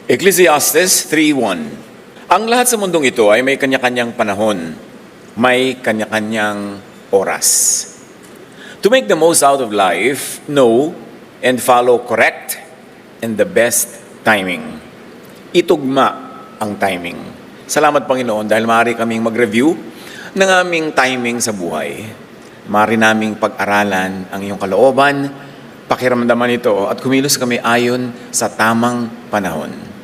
Ecclesiastes 3:1. Ang lahat sa mundong ito ay may kanya-kanyang panahon, may kanya-kanyang oras. To make the most out of life, know and follow correct and the best timing. Itugma ang timing. Salamat Panginoon dahil maaari kaming mag-review ng aming timing sa buhay. Maaari naming pag-aralan ang iyong kalooban, pakiramdaman ito at kumilos kami ayon sa tamang panahon.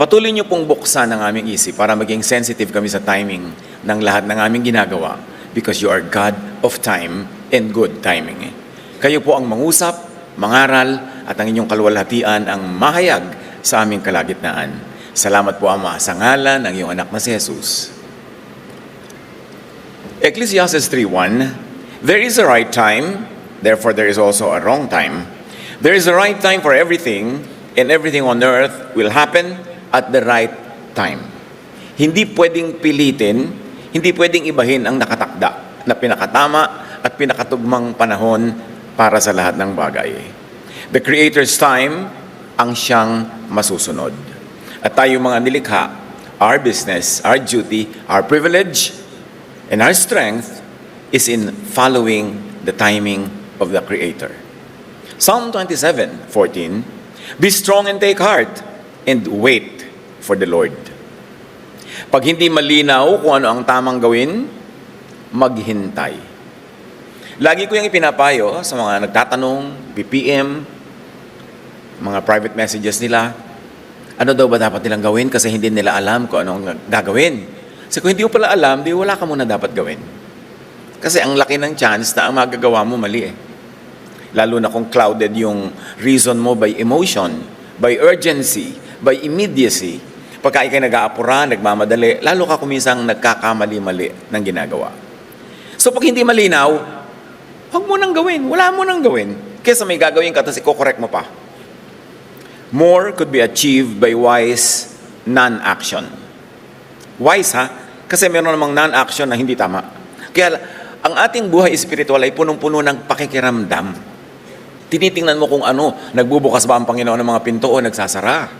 Patuloy niyo pong buksan ang aming isip para maging sensitive kami sa timing ng lahat ng aming ginagawa because you are God of time and good timing. Kayo po ang mangusap, mangaral at ang inyong kaluwalhatian ang mahayag sa aming kalagitnaan. Salamat po Ama sa ngalan ng iyong anak na si Jesus. Ecclesiastes 3:1. There is a right time, therefore there is also a wrong time. There is a right time for everything, and everything on earth will happen at the right time. Hindi pwedeng pilitin, hindi pwedeng ibahin ang nakatakda na pinakatama at pinakatugmang panahon para sa lahat ng bagay. The Creator's time ang siyang masusunod. At tayo mga nilikha, our business, our duty, our privilege, and our strength is in following the timing of the Creator. Psalm 27:14, be strong and take heart and wait for the Lord. Pag hindi malinaw kung ano ang tamang gawin, maghintay. Lagi ko yung ipinapayo sa mga nagtatanong, BPM, mga private messages nila, ano daw ba dapat nilang gawin kasi hindi nila alam kung ano ang gagawin. So kung hindi mo pala alam, di wala ka muna dapat gawin. Kasi ang laki ng chance na ang magagawa mo mali eh. Lalo na kung clouded yung reason mo by emotion, by urgency, by immediacy. Pagka ikay nag-aapura, nagmamadali, lalo ka kumisang nagkakamali-mali ng ginagawa. So pag hindi malinaw, huwag mo nang gawin, wala mo nang gawin. Kesa may gagawin ka, tapos i-correct mo pa. More could be achieved by wise non-action. Wise ha? Kasi meron namang non-action na hindi tama. Kaya ang ating buhay espiritual ay punong-puno ng pakikiramdam. Tinitingnan mo kung ano, nagbubukas ba ang Panginoon ng mga pinto o nagsasara?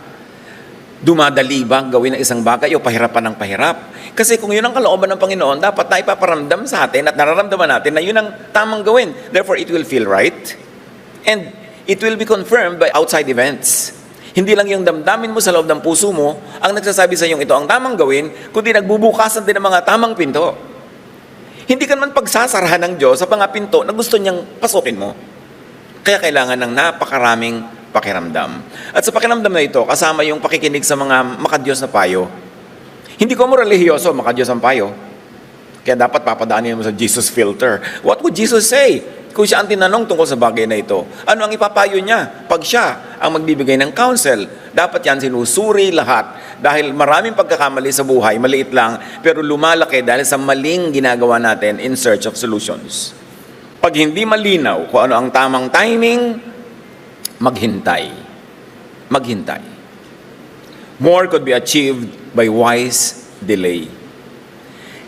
Dumadali ba gawin ng isang bagay o pahirapan ng pahirap? Kasi kung yun ang kalooban ng Panginoon, dapat na ipaparamdam sa atin at nararamdaman natin na yun ang tamang gawin. Therefore, it will feel right and it will be confirmed by outside events. Hindi lang yung damdamin mo sa loob ng puso mo ang nagsasabi sa iyong ito ang tamang gawin, kundi nagbubukasan din ang mga tamang pinto. Hindi ka naman pagsasarahan ng Diyos sa mga pinto na gusto niyang pasukin mo. Kaya kailangan ng napakaraming pakiramdam. At sa pakiramdam na ito, kasama yung pakikinig sa mga makadiyos na payo. Hindi ko mo relihiyoso, makadiyos ang payo. Kaya dapat papadaanin mo sa Jesus filter. What would Jesus say kung siya ang tinanong tungkol sa bagay na ito? Ano ang ipapayo niya? Pag siya ang magbibigay ng counsel, dapat yan sinusuri lahat. Dahil maraming pagkakamali sa buhay, maliit lang, pero lumalaki dahil sa maling ginagawa natin in search of solutions. Pag hindi malinaw kung ano ang tamang timing, maghintay. Maghintay. More could be achieved by wise delay.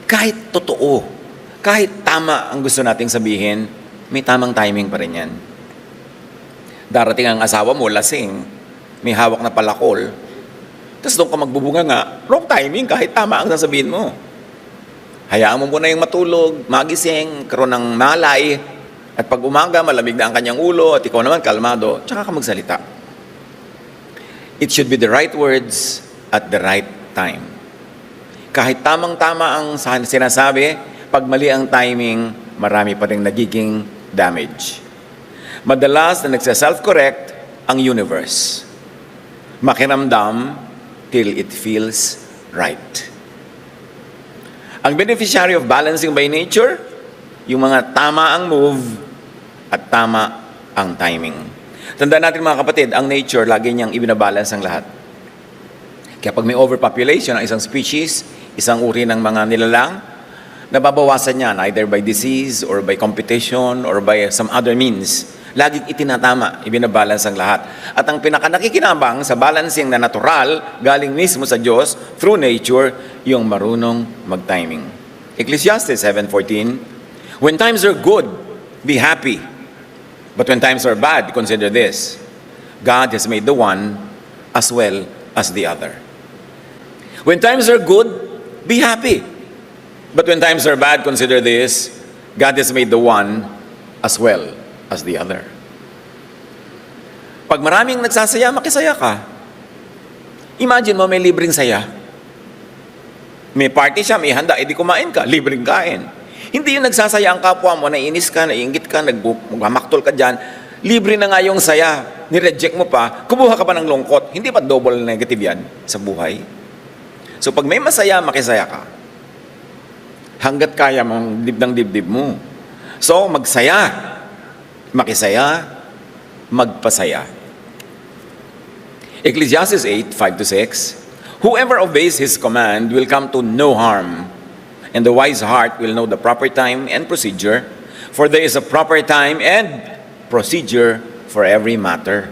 Kahit totoo, kahit tama ang gusto nating sabihin, may tamang timing pa rin yan. Darating ang asawa mo, lasing, may hawak na palakol, tapos doon ka magbubunga nga, wrong timing kahit tama ang sasabihin mo. Hayaan mo muna yung matulog, magising, karoon ng malay, at pag umaga, malamig na ang kanyang ulo, at ikaw naman kalmado, tsaka ka magsalita. It should be the right words at the right time. Kahit tamang-tama ang sinasabi, pag mali ang timing, marami pa rin nagiging damage. Madalas na nagsa-self-correct ang universe. Makiramdam till it feels right. Ang beneficiary of balancing by nature, yung mga tama ang move at tama ang timing. Tandaan natin mga kapatid, ang nature, lagi niyang ibinabalance ang lahat. Kaya pag may overpopulation ng isang species, isang uri ng mga nilalang, nababawasan yan either by disease or by competition or by some other means. Laging itinatama, ibinabalance ang lahat. At ang pinakanakikinabang sa balancing na natural, galing mismo sa Diyos, through nature, yung marunong mag-timing. Ecclesiastes 7:14, when times are good, be happy. But when times are bad, consider this. God has made the one as well as the other. When times are good, be happy. But when times are bad, consider this: God has made the one as well as the other. Pag maraming nagsasaya, makisaya ka. Imagine mo, may libreng saya. May party siya, may handa, edi kumain ka, libreng kain. Hindi yung nagsasaya ang kapwa mo, naiinis ka, naiingit ka, nagmamaktol ka dyan, libre na nga yung saya, nireject mo pa, kumuha ka pa ng lungkot. Hindi ba double negative yan sa buhay? So pag may masaya, makisaya ka. Hanggat kaya mong dibdang-dibdib mo. So magsaya, makisaya, magpasaya. Ecclesiastes 8:5-6, whoever obeys his command will come to no harm, and the wise heart will know the proper time and procedure, for there is a proper time and procedure for every matter.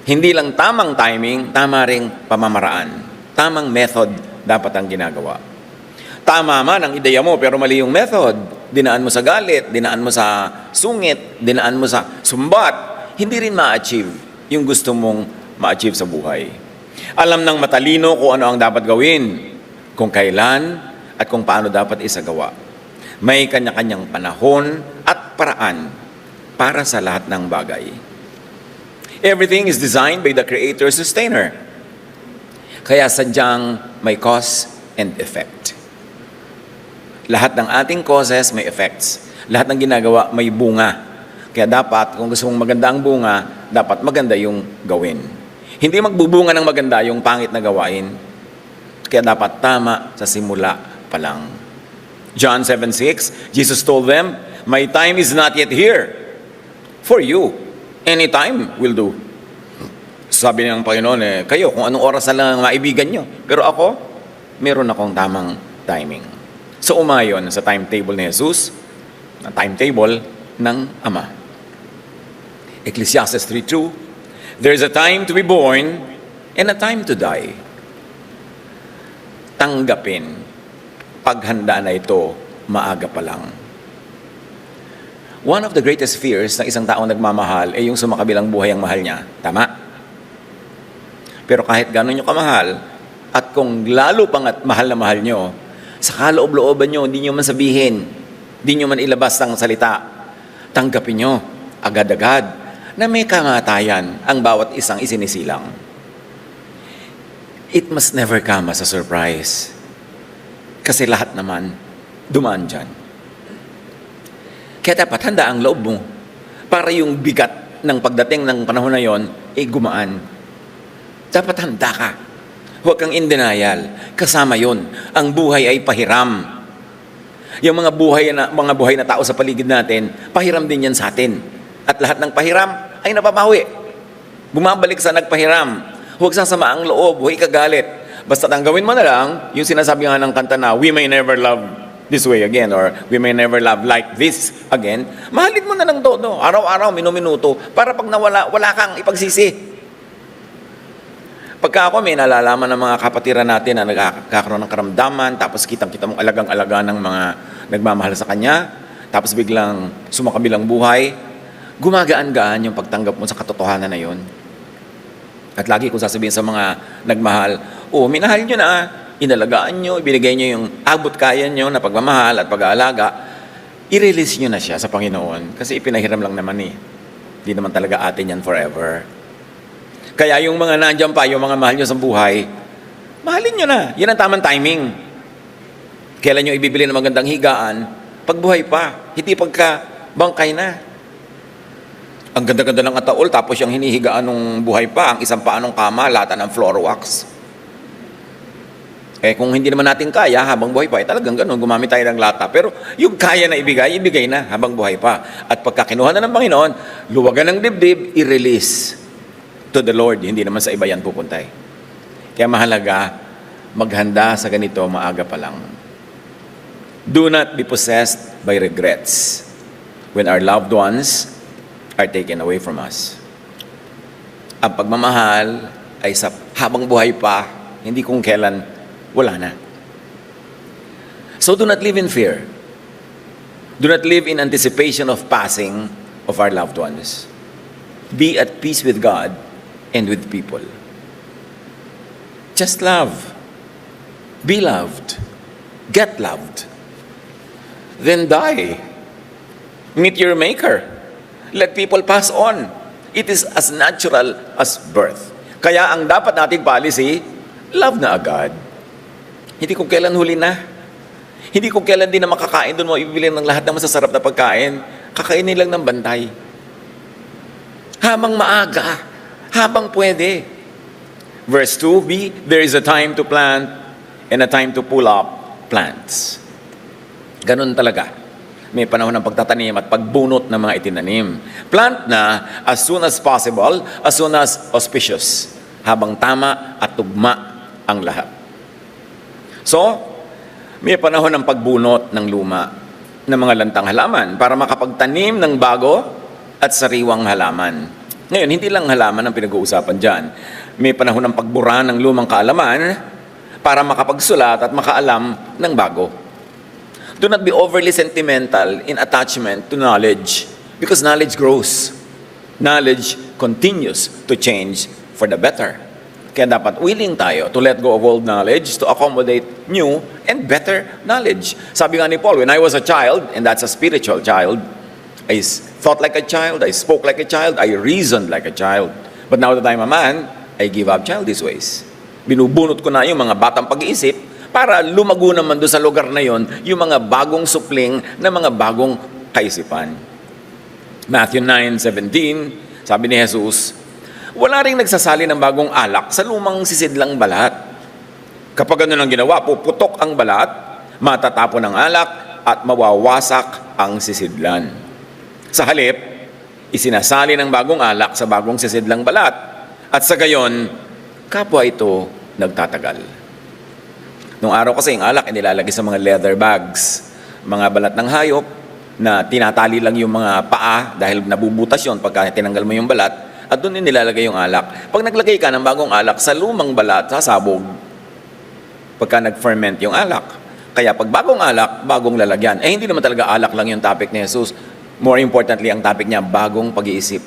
Hindi lang tamang timing, tama ring pamamaraan. Tamang method dapat ang ginagawa. Tama man ang ideya mo, pero mali yung method. Dinaan mo sa galit, dinaan mo sa sungit, dinaan mo sa sumbat, hindi rin ma-achieve yung gusto mong ma-achieve sa buhay. Alam ng matalino kung ano ang dapat gawin, kung kailan, at kung paano dapat isagawa. May kanya-kanyang panahon at paraan para sa lahat ng bagay. Everything is designed by the Creator Sustainer. Kaya sadyang may cause and effect. Lahat ng ating causes may effects. Lahat ng ginagawa may bunga. Kaya dapat, kung gusto mong maganda ang bunga, dapat maganda yung gawin. Hindi magbubunga ng maganda yung pangit na gawain. Kaya dapat tama sa simula pa lang. John 7:6, Jesus told them, "My time is not yet here. For you, any time will do." Sabi ng Panginoon, kayo, kung anong oras na lang maibigan nyo. Pero ako, meron akong tamang timing. So umayon sa timetable ni Jesus, na timetable ng Ama. Ecclesiastes 3:2, there is a time to be born and a time to die. Tanggapin, paghanda na ito, maaga pa lang. One of the greatest fears ng isang taong nagmamahal ay yung sumakabilang buhay ang mahal niya. Tama? Pero kahit gano'n nyo kamahal, at kung lalo pang at mahal na mahal nyo, sa kaloob-looban nyo, hindi nyo man sabihin, hindi nyo man ilabas ng salita, tanggapin nyo, agad-agad, na may kamatayan ang bawat isang isinisilang. It must never come as a surprise. Kasi lahat naman, dumaan dyan. Kaya dapat handa ang loob mo para yung bigat ng pagdating ng panahon na yon ay gumaan. Dapat handa ka. Huwag kang in denial. Kasama yon. Ang buhay ay pahiram. Yung mga buhay na tao sa paligid natin, pahiram din yan sa atin. At lahat ng pahiram ay napapawi. Bumabalik sa nagpahiram. Huwag sasama ang loob, huwag ikagalit. Basta tanggawin mo na lang, yung sinasabi nga ng kanta na, we may never love this way again, or we may never love like this again. Mahalin mo na lang todo. Araw-araw, minuto, para pag nawala, wala kang ipagsisi. Pagka ako may nalalaman ng mga kapatiran natin na nagkakaroon ng karamdaman, tapos kitang-kita mong alagang-alaga ng mga nagmamahal sa kanya, tapos biglang sumakabilang buhay, gumagaan-gaan yung pagtanggap mo sa katotohanan na yon. At lagi kong sasabihin sa mga nagmahal, minahal nyo na, inalagaan nyo, ibinigay nyo yung abot kaya nyo na pagmamahal at pag-aalaga, i-release nyo na siya sa Panginoon. Kasi ipinahiram lang naman Hindi naman talaga atin yan forever. Kaya yung mga nandiyan pa, yung mga mahal nyo sa buhay, mahalin nyo na. Yan ang tamang timing. Kailan nyo ibibili ng magandang higaan? Pag buhay pa, hindi pagka bangkay na. Ang ganda-ganda ng ataol, tapos yung hinihigaan ng buhay pa, ang isang paanong kama, lata ng floor wax. Kung hindi naman natin kaya habang buhay pa, talagang ganun, gumamit tayo ng lata. Pero yung kaya na ibigay, ibigay na habang buhay pa. At pagka kinuha na ng Panginoon, luwagan ng dibdib, i-release to the Lord. Hindi naman sa iba yan pupuntay. Kaya mahalaga, maghanda sa ganito maaga pa lang. Do not be possessed by regrets when our loved ones are taken away from us. Ang pagmamahal ay sa habang buhay pa, hindi kung kailan wala na. So do not live in fear. Do not live in anticipation of passing of our loved ones. Be at peace with God and with people. Just love. Be loved. Get loved. Then die. Meet your Maker. Let people pass on. It is as natural as birth. Kaya ang dapat nating policy, love na agad. Hindi kung kailan huli na. Hindi kung kailan din na makakain doon mo ibibili ng lahat ng masasarap na pagkain. Kakainin lang ng bantay. Habang maaga. Habang pwede. Verse 2b, there is a time to plant and a time to pull up plants. Ganun talaga. May panahon ng pagtatanim at pagbunot ng mga itinanim. Plant na as soon as possible, as soon as auspicious. Habang tama at tugma ang lahat. So, may panahon ng pagbunot ng luma ng mga lantang halaman para makapagtanim ng bago at sariwang halaman. Ngayon, hindi lang halaman ang pinag-uusapan dyan. May panahon ng pagbura ng lumang kaalaman para makapagsulat at makaalam ng bago. Do not be overly sentimental in attachment to knowledge because knowledge grows. Knowledge continues to change for the better. Kaya dapat willing tayo to let go of old knowledge to accommodate new and better knowledge. Sabi nga ni Paul, when I was a child, and that's a spiritual child, I thought like a child, I spoke like a child, I reasoned like a child. But now that I'm a man, I give up childish ways. Binubunot ko na yung mga batang pag-iisip para lumago naman doon sa lugar na yon yung mga bagong supling na mga bagong kaisipan. Matthew 9:17, sabi ni Jesus, wala ring nagsasali ng bagong alak sa lumang sisidlang balat. Kapag ano nang ginawa, puputok ang balat, matatapon ang alak, at mawawasak ang sisidlan. Sa halip, isinasali ng bagong alak sa bagong sisidlang balat, at sa gayon, kapwa ito nagtatagal. Nung araw kasi, yung alak inilalagay sa mga leather bags, mga balat ng hayop, na tinatali lang yung mga paa dahil nabubutas yun pagka tinanggal mo yung balat, at doon din nilalagay yung alak. Pag naglagay ka ng bagong alak sa lumang balat, sasabog pagka nag-ferment yung alak. Kaya pag bagong alak, bagong lalagyan. Hindi naman talaga alak lang yung topic ni Jesus. More importantly, ang topic niya, bagong pag-iisip.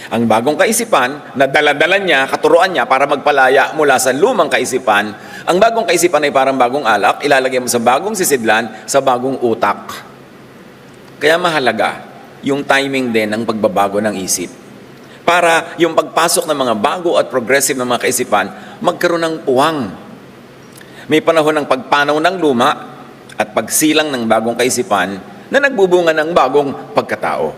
Ang bagong kaisipan na dala-dala niya, katuruan niya para magpalaya mula sa lumang kaisipan. Ang bagong kaisipan ay parang bagong alak, ilalagay mo sa bagong sisidlan, sa bagong utak. Kaya mahalaga yung timing din ng pagbabago ng isip. Para yung pagpasok ng mga bago at progressive na mga kaisipan, magkaroon ng puwang. May panahon ng pagpanaw ng luma at pagsilang ng bagong kaisipan na nagbubunga ng bagong pagkatao.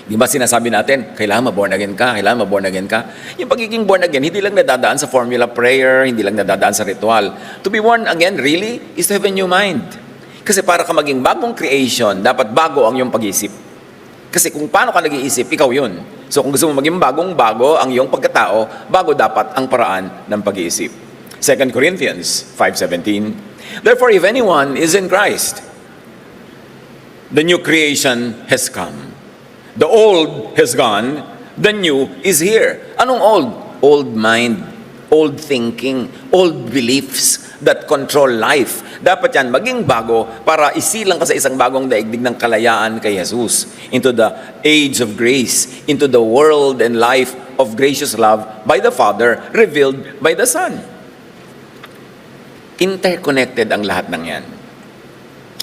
Di ba sinasabi natin, kailangan ma-born again ka, kailangan ma-born again ka. Yung pagiging born again, hindi lang nadadaan sa formula prayer, hindi lang nadadaan sa ritual. To be born again, really, is to have a new mind. Kasi para ka maging bagong creation, dapat bago ang iyong pag-iisip. Kasi kung paano ka nag-iisip, ikaw yun. So kung gusto mo maging bagong-bago ang iyong pagkatao, bago dapat ang paraan ng pag-iisip. 2 Corinthians 5:17, therefore, if anyone is in Christ, the new creation has come. The old has gone, the new is here. Anong old? Old mind, old thinking, old beliefs that control life. Dapat yan maging bago para isilang ka sa isang bagong daigdig ng kalayaan kay Jesus. Into the age of grace, into the world and life of gracious love by the Father, revealed by the Son. Interconnected ang lahat ng yan.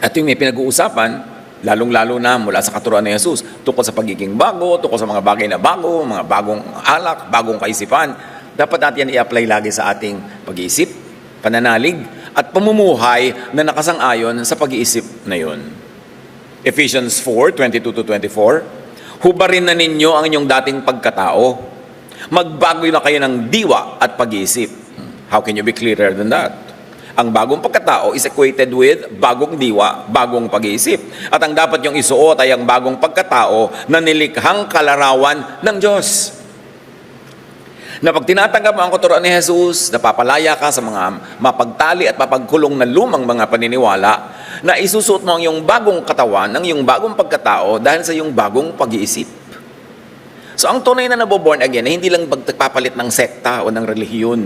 At yung may pinag-uusapan, lalong-lalo na mula sa katuruan ni Jesus, tungkol sa pagiging bago, tungkol sa mga bagay na bago, mga bagong alak, bagong kaisipan, dapat natin yan i-apply lagi sa ating pag-iisip, pananalig, at pamumuhay na nakasang-ayon sa pag-iisip na yun. Ephesians 4:22-24, hubarin na ninyo ang inyong dating pagkatao. Magbago na kayo ng diwa at pag-iisip. How can you be clearer than that? Ang bagong pagkatao is equated with bagong diwa, bagong pag-iisip. At ang dapat yung isuot ay ang bagong pagkatao na nilikhang kalarawan ng Diyos. Na pag tinatanggap mo ang katuruan ni Jesus, napapalaya ka sa mga mapagtali at mapagkulong na lumang mga paniniwala, na isusuot mo ang iyong bagong katawan, ang iyong bagong pagkatao dahil sa iyong bagong pag-iisip. So ang tunay na naboborn again ay hindi lang pagpapalit ng sekta o ng relihiyon.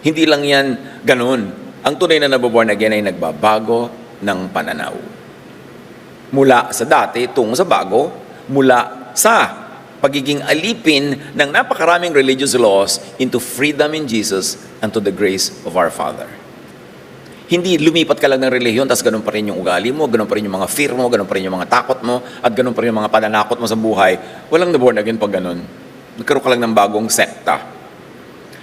Hindi lang yan ganun. Ang tunay na naboborn again ay nagbabago ng pananaw. Mula sa dati tungo sa bago, mula sa pagiging alipin ng napakaraming religious laws into freedom in Jesus and to the grace of our Father. Hindi lumipat ka lang ng relihiyon, tapos ganun pa rin yung ugali mo, ganun pa rin yung mga fear mo, ganun pa rin yung mga takot mo, at ganun pa rin yung mga pananakot mo sa buhay. Walang na-born again pag ganun. Nagkaroon ka lang ng bagong sekta.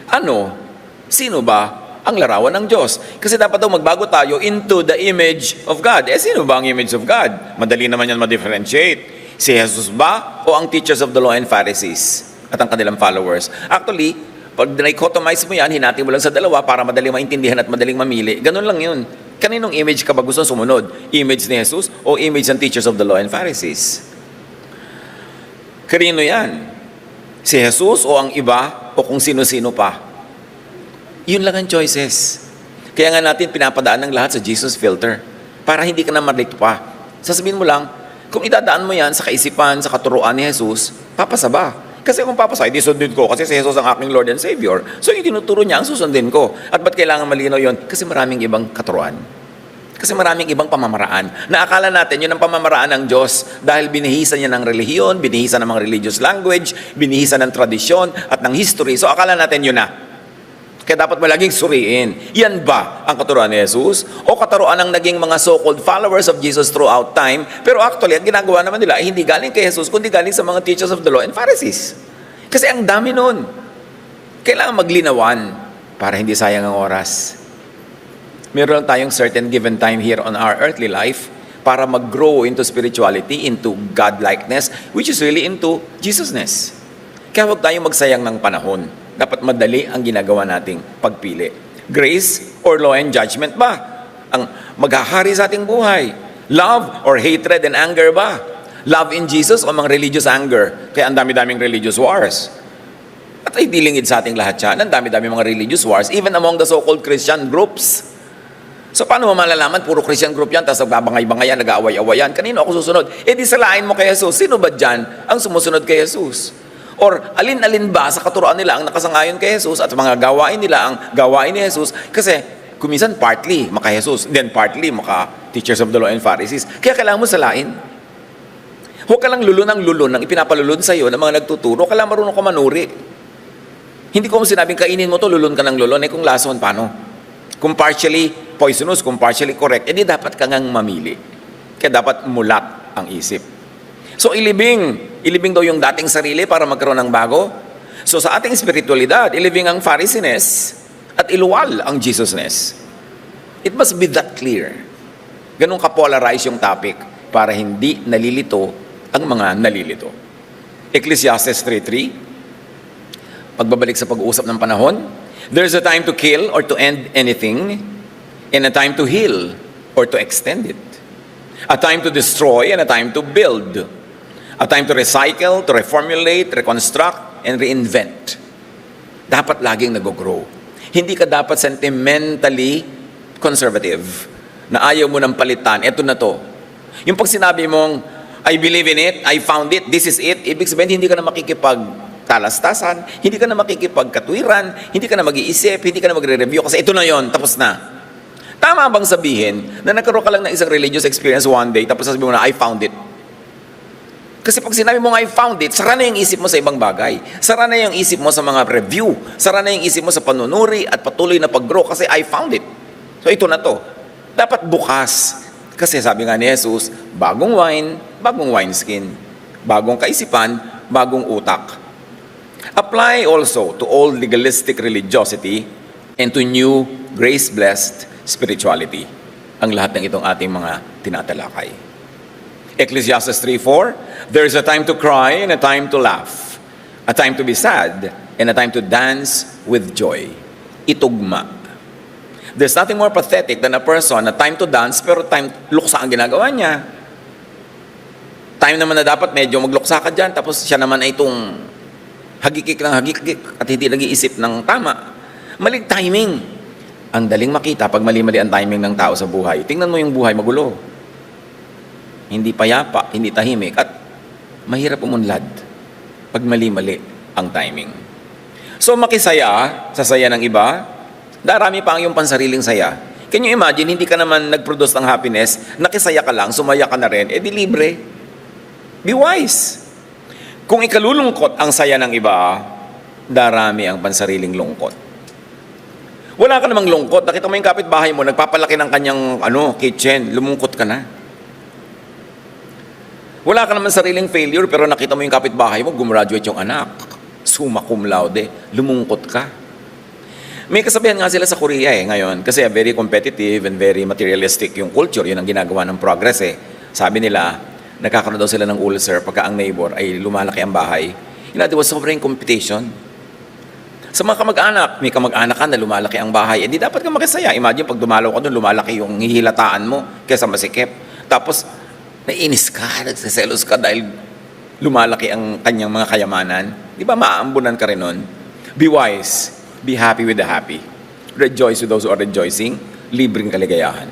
Ano? Sino ba ang larawan ng Diyos? Kasi dapat daw magbago tayo into the image of God. Sino ba ang image of God? Madali naman yan ma-differentiate. Si Jesus ba o ang teachers of the law and Pharisees at ang kanilang followers? Actually, pag dichotomize mo yan, hinati mo lang sa dalawa para madaling maintindihan at madaling mamili. Ganun lang yun. Kaninong image ka ba gusto sumunod? Image ni Jesus o image ng teachers of the law and Pharisees? Kanino yan? Si Jesus o ang iba o kung sino-sino pa? Yun lang ang choices. Kaya nga natin pinapadaan ng lahat sa Jesus filter para hindi ka na malito pa. Sasabihin mo lang, kung idadaan mo yan sa kaisipan, sa katuruan ni Jesus, papasa ba? Kasi kung papasa, hindi sundin ko kasi si Jesus ang aking Lord and Savior. So yung tinuturo niya, ang susundin ko. At ba't kailangan malinaw yun? Kasi maraming ibang katuruan. Kasi maraming ibang pamamaraan. Naakala natin yun ang pamamaraan ng Diyos dahil binihisan niya ng relihiyon, binihisan ng mga religious language, binihisan ng tradisyon at ng history. So akala natin yun na. Kaya dapat mo laging suriin. Yan ba ang katuruan ni Jesus? O katuruan ng naging mga so-called followers of Jesus throughout time? Pero actually, ang ginagawa naman nila ay hindi galing kay Jesus, kundi galing sa mga teachers of the law and Pharisees. Kasi ang dami nun. Kailangan maglinawan para hindi sayang ang oras. Meron lang tayong certain given time here on our earthly life para mag-grow into spirituality, into God-likeness, which is really into Jesusness. Kaya huwag tayong magsayang ng panahon. Dapat madali ang ginagawa nating pagpili. Grace or law and judgment ba ang maghahari sa ating buhay? Love or hatred and anger ba? Love in Jesus o mga religious anger? Kaya ang dami-daming religious wars. At ay dilingid sa ating lahat yan. Ang dami-dami mga religious wars, even among the so-called Christian groups. So paano mo malalaman? Puro Christian group yan, tapos nagbabangay-bangayan, nag-aaway-awayan. Kanino ako susunod? Di salain mo kay Jesus. Sino ba dyan ang sumusunod kay Jesus? Or alin-alin ba sa katuroan nila ang nakasangayon kay Jesus at mga gawain nila ang gawain ni Jesus? Kasi kuminsan partly maka Jesus, then partly maka teachers of the law and Pharisees. Kaya kailangan mo salain. Huwag ka lang lulun ng ipinapalulun sa iyo ng mga nagtuturo. Kailangan marunong ka manuri. Hindi ko sinabing kainin mo to, lulun ka ng lulun. Kung lason, paano? Kung partially poisonous, kung partially correct, edi dapat ka ngang mamili. Kaya dapat mulat ang isip. So ilibing daw yung dating sarili para magkaroon ng bago. So sa ating spiritualidad, ilibing ang Pharisees at iluwal ang Jesusness. It must be that clear. Ganun ka-polarize yung topic para hindi nalilito ang mga nalilito. Ecclesiastes 3:3, pagbabalik sa pag-uusap ng panahon, there's a time to kill or to end anything, and a time to heal or to extend it. A time to destroy and a time to build. A time to recycle, to reformulate, reconstruct, and reinvent. Dapat laging nag-grow. Hindi ka dapat sentimentally conservative na ayaw mo ng palitan. Ito na to. Yung pag sinabi mong, I believe in it, I found it, this is it, ibig sabihin hindi ka na makikipagtalastasan, hindi ka na makikipagkatwiran, hindi ka na mag-iisip, hindi ka na magre-review kasi ito na yon, tapos na. Tama bang sabihin na nagkaroon ka lang ng isang religious experience one day tapos sabihin mo na, I found it? Kasi pag sinabi mo nga, I found it, sara na yung isip mo sa ibang bagay. Sara na yung isip mo sa mga review. Sara na yung isip mo sa panunuri at patuloy na pag-grow kasi I found it. So ito na to. Dapat bukas. Kasi sabi nga ni Jesus, bagong wine, bagong wineskin. Bagong kaisipan, bagong utak. Apply also to all legalistic religiosity and to new grace-blessed spirituality. Ang lahat ng itong ating mga tinatalakay. Ecclesiastes 3:4, there is a time to cry and a time to laugh, a time to be sad and a time to dance with joy. Itugma. There's nothing more pathetic than a person na time to dance pero time luksa ang ginagawa niya. Time naman na dapat medyo magluksa ka dyan tapos siya naman ay itong hagikik ng hagikik at hindi nag-iisip ng tama. Maling timing. Ang daling makita pag mali-mali ang timing ng tao sa buhay. Tingnan mo yung buhay, magulo. Hindi payapa, hindi tahimik, at mahirap umunlad pag mali-mali ang timing. So makisaya sa saya ng iba, darami pa ang iyong pansariling saya. Can you imagine, hindi ka naman nag-produce ng happiness, nakisaya ka lang, sumaya ka na rin, di libre. Be wise. Kung ikalulungkot ang saya ng iba, darami ang pansariling lungkot. Wala ka namang lungkot. Nakita mo yung kapitbahay mo, nagpapalaki ng kanyang kitchen, lumungkot ka na. Wala ka naman sariling failure, pero nakita mo yung kapitbahay mo, gumraduate yung anak. Summa cum laude, lumungkot ka. May kasabihan nga sila sa Korea ngayon, kasi very competitive and very materialistic yung culture, yun ang ginagawa ng progress Sabi nila, nagkakaroon daw sila ng ulcer pagka ang neighbor ay lumalaki ang bahay. In other words, sobrang competition. Sa mga kamag-anak, may kamag-anak ka na lumalaki ang bahay, hindi dapat ka makisaya. Imagine, pag dumalaw ka doon, lumalaki yung hihilataan mo kaysa masikip. Tapos, nainis ka, nagsiselos ka dahil lumalaki ang kanyang mga kayamanan. Di ba maaambunan ka rin nun? Be wise. Be happy with the happy. Rejoice with those who are rejoicing. Libreng kaligayahan.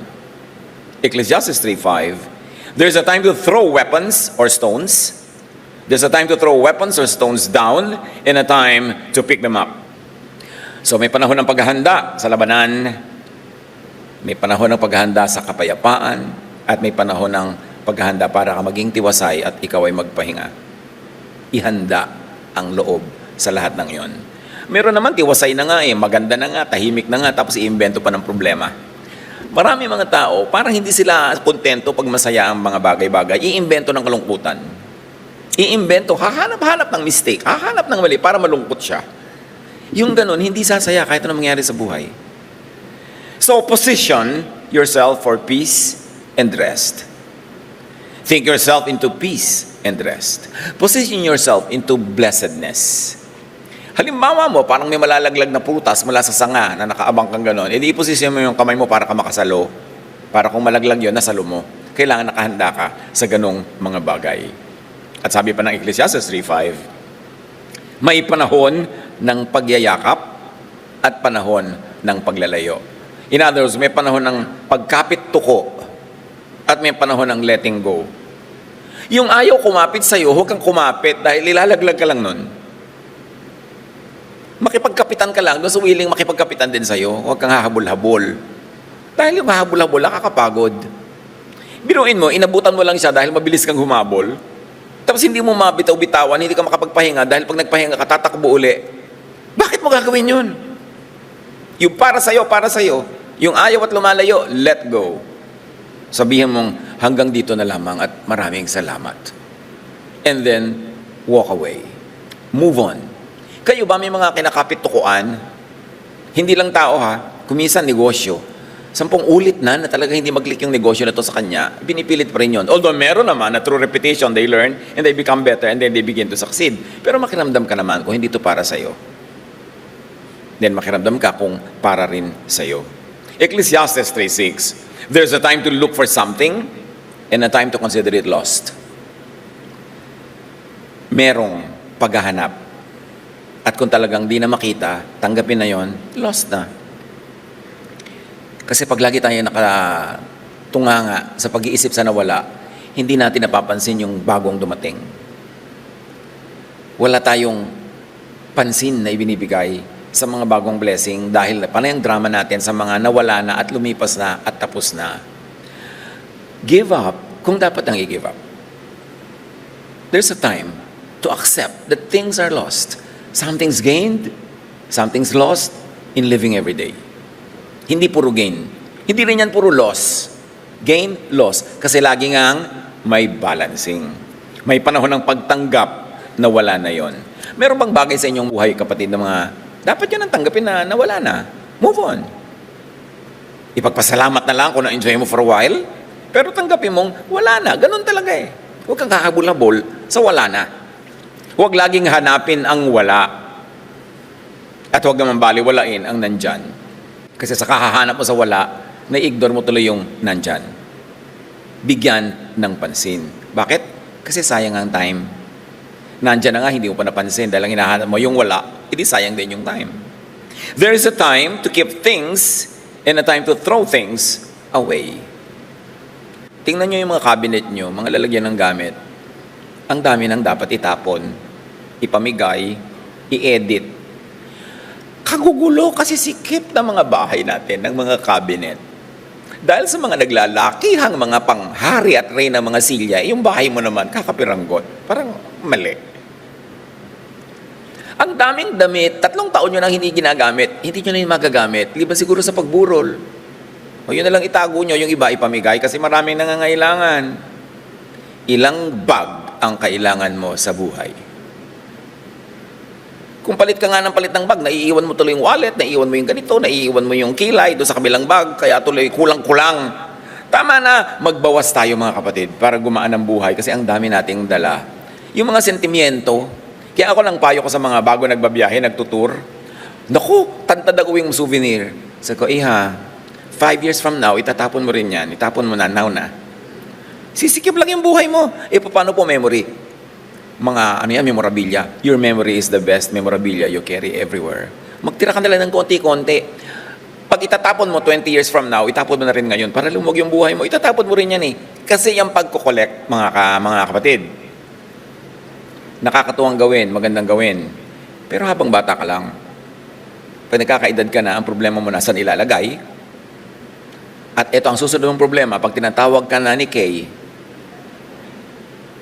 Ecclesiastes 3:5. There's a time to throw weapons or stones. There's a time to throw weapons or stones down and a time to pick them up. So may panahon ng paghahanda sa labanan, may panahon ng paghahanda sa kapayapaan, at may panahon ng paghahanda para ka maging tiwasay at ikaw ay magpahinga. Ihanda ang loob sa lahat ng iyon. Meron naman tiwasay na nga maganda na nga, tahimik na nga, tapos iimbento pa ng problema. Marami mga tao, parang hindi sila kontento pag masaya ang mga bagay-bagay, iimbento ng kalungkutan. Iimbento, hahanap-hanap ng mistake, hahanap ng mali para malungkot siya. Yung ganun, hindi sasaya kahit anong mangyari sa buhay. So, position yourself for peace and rest. Think yourself into peace and rest. Position yourself into blessedness. Halimbawa mo, parang may malalaglag na prutas mula sa sanga na nakaabang kang gano'n, edi iposisyon mo yung kamay mo para ka makasalo. Para kung malaglag yun, nasalo mo. Kailangan nakahanda ka sa ganong mga bagay. At sabi pa ng Ecclesiastes 3:5, may panahon ng pagyayakap at panahon ng paglalayo. In other words, may panahon ng pagkapit tuko at may panahon ng letting go. Yung ayaw kumapit sa'yo, huwag kang kumapit dahil ilalaglag ka lang nun. Makipagkapitan ka lang, doon sa willing makipagkapitan din sa'yo, huwag kang hahabol-habol. Dahil yung hahabol-habol, nakakapagod. Biruin mo, inabutan mo lang siya dahil mabilis kang humabol. Tapos hindi mo mabitaw-bitawan, hindi ka makapagpahinga dahil pag nagpahinga ka, tatakbo uli. Bakit mo gagawin yun? Yung para sa'yo. Yung ayaw at lumalayo, let go. Sabihin mong, hanggang dito na lamang at maraming salamat. And then, walk away. Move on. Kayo ba may mga kinakapit-tukuan? Hindi lang tao kuminsan negosyo. 10 ulit na talaga hindi mag-click yung negosyo na to sa kanya, binipilit pa rin yun. Although meron naman na through repetition, they learn and they become better and then they begin to succeed. Pero makiramdam ka naman kung hindi to para sa'yo. Then makiramdam ka kung para rin sa'yo. Ecclesiastes 3:6, there's a time to look for something and a time to consider it lost. Merong paghahanap. At kung talagang di na makita, tanggapin na yon, lost na. Kasi pag lagi tayo nakatunganga sa pag-iisip sa nawala, hindi natin napapansin yung bagong dumating. Wala tayong pansin na ibinibigay sa mga bagong blessing dahil panay ang drama natin sa mga nawala na at lumipas na at tapos na. Give up kung dapat ang i-give up. There's a time to accept that things are lost. Something's gained, something's lost in living every day. Hindi puro gain. Hindi rin yan puro loss. Gain, loss. Kasi lagi ngang may balancing. May panahon ng pagtanggap na wala na yon. Meron bang bagay sa inyong buhay, kapatid, na mga dapat yun ang tanggapin na nawala na? Move on. Ipagpasalamat na lang kung na-enjoy mo for a while, pero tanggapin mong wala na. Ganun talaga Huwag kang kahabol-habol sa wala na. Huwag laging hanapin ang wala. At huwag naman baliwalain ang nandyan. Kasi sa kahahanap mo sa wala, na-ignore mo tuloy yung nandyan. Bigyan ng pansin. Bakit? Kasi sayang ang time. Nandyan na nga, hindi mo pa napansin. Dahil ang hinahanap mo yung wala, hindi sayang din yung time. There is a time to keep things and a time to throw things away. Tingnan nyo yung mga cabinet nyo, mga lalagyan ng gamit. Ang dami nang dapat itapon, ipamigay, i-edit. Kagugulo kasi sikip ng mga bahay natin, ng mga cabinet. Dahil sa mga naglalakihang mga panghari at reyna mga silya, yung bahay mo naman kakapiranggot. Parang mali. Ang daming damit, 3 taon nyo nang hindi ginagamit, hindi nyo na yung magagamit, liban siguro sa pagburol. O yun na lang itago nyo, yung iba ipamigay kasi maraming nangangailangan. Ilang bag ang kailangan mo sa buhay? Kung palit ka nga ng palit ng bag, naiiwan mo tuloy yung wallet, naiiwan mo yung ganito, naiiwan mo yung kilay doon sa kabilang bag, kaya tuloy kulang-kulang. Tama na, magbawas tayo mga kapatid para gumaan ang buhay kasi ang dami nating dala. Yung mga sentimiento, kaya ako lang payo ko sa mga bago nagbabiyahe, nagtutur. Naku, tantad ako yung souvenir. Sabi ko, iha, 5 years from now, itatapon mo rin yan. Itapon mo na, now na. Sisikip lang yung buhay mo. Paano po memory? Mga, memorabilia. Your memory is the best memorabilia you carry everywhere. Magtira ka na lang ng konti-konti. Pag itatapon mo 20 years from now, itapon mo na rin ngayon. Para lumog yung buhay mo, itatapon mo rin yan eh. Kasi yung pagkukolekt, mga kapatid, nakakatuwang gawin, magandang gawin. Pero habang bata ka lang, pag nagkakaedad ka na, ang problema mo na saan ilalagay. At ito ang susunod mong problema, pag tinatawag ka na ni Kay,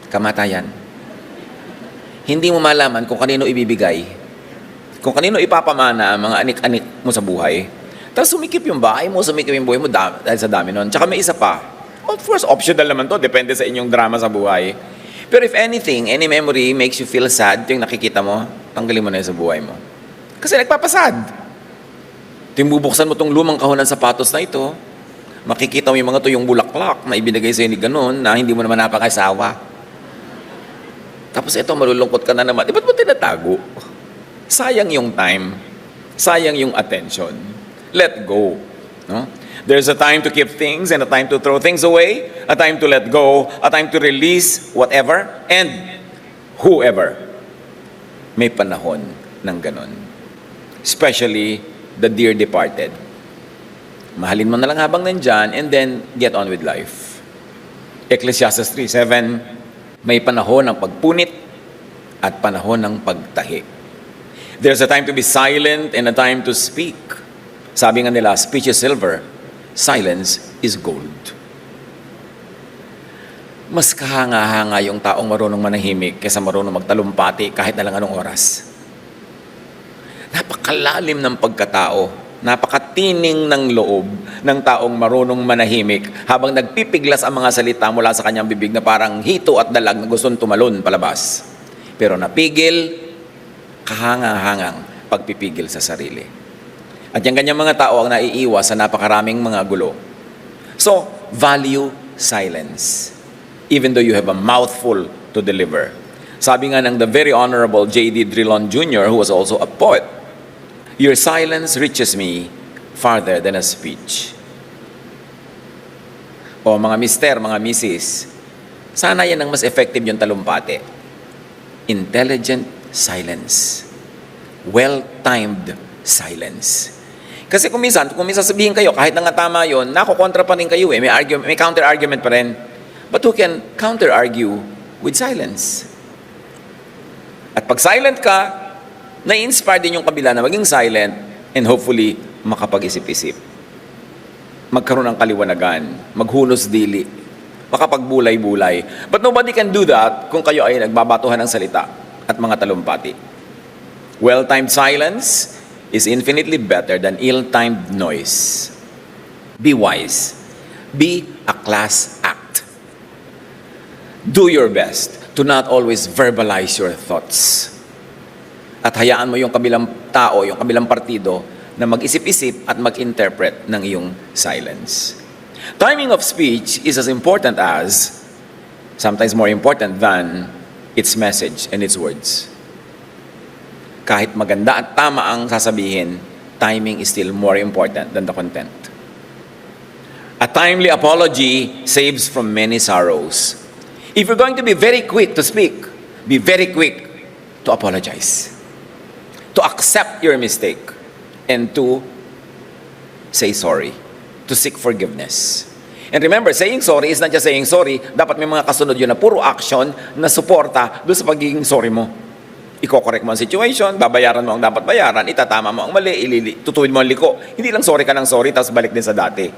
kamatayan. Hindi mo malaman kung kanino ibibigay, kung kanino ipapamana ang mga anik-anik mo sa buhay. Tapos sumikip yung bahay mo, sumikip yung buhay mo dahil sa dami nun. Tsaka may isa pa. Of course, optional naman to, depende sa inyong drama sa buhay. Pero if anything, any memory makes you feel sad, yung nakikita mo, tanggalin mo na yun sa buhay mo. Kasi nagpapasad. Yung bubuksan mo tong lumang kahon ng sapatos na ito, makikita mo yung mga to yung bulaklak na ibinigay sa'yo ni ganon na hindi mo naman napakasawa. Tapos ito, malulungkot ka na naman. Ba't mo tinatago? Sayang yung time. Sayang yung attention. Let go. No? There's a time to keep things and a time to throw things away, a time to let go, a time to release whatever and whoever. May panahon ng ganon. Especially the dear departed. Mahalin mo na lang habang nandyan and then get on with life. Ecclesiastes 3:7, may panahon ng pagpunit at panahon ng pagtahi. There's a time to be silent and a time to speak. Sabi nga nila, speech is silver, silence is gold. Mas kahanga-hanga yung taong marunong manahimik kaysa marunong magtalumpati kahit na lang anong oras. Napakalalim ng pagkatao, napakatining ng loob ng taong marunong manahimik habang nagpipiglas ang mga salita mula sa kanyang bibig na parang hito at dalag na gustong tumalon palabas. Pero napigil, kahanga-hangang pagpipigil sa sarili. At yung ganyang mga tao ang naiiwas sa napakaraming mga gulo. So, value silence. Even though you have a mouthful to deliver. Sabi nga ng the very Honorable J.D. Drilon Jr., who was also a poet, your silence reaches me farther than a speech. O mga mister, mga misis, sana yan ang mas effective yung talumpate. Intelligent silence. Well-timed silence. Kasi kung minsan sabihin kayo, kahit na nga tama yun, nakukontra pa rin kayo eh. May counter-argument pa rin. But who can counter-argue with silence? At pag silent ka, na-inspire din yung kabila na maging silent and hopefully makapag-isip-isip. Magkaroon ng kaliwanagan, maghunos dili, makapagbulay-bulay. But nobody can do that kung kayo ay nagbabatuhan ng salita at mga talumpati. Well-timed silence is infinitely better than ill-timed noise. Be wise. Be a class act. Do your best to not always verbalize your thoughts. At hayaan mo yung kabilang tao, yung kabilang partido, na mag-isip-isip at mag-interpret ng iyong silence. Timing of speech is as important as, sometimes more important than, its message and its words. Kahit maganda at tama ang sasabihin, timing is still more important than the content. A timely apology saves from many sorrows. If you're going to be very quick to speak, be very quick to apologize. To accept your mistake and to say sorry, to seek forgiveness. And remember, saying sorry is not just saying sorry, dapat may mga kasunod yun na puro action na suporta doon sa pagiging sorry mo. Iko-correct mo ang situation, babayaran mo ang dapat bayaran, itatama mo ang mali, tutuwid mo ang liko. Hindi lang sorry ka ng sorry, tapos balik din sa dati.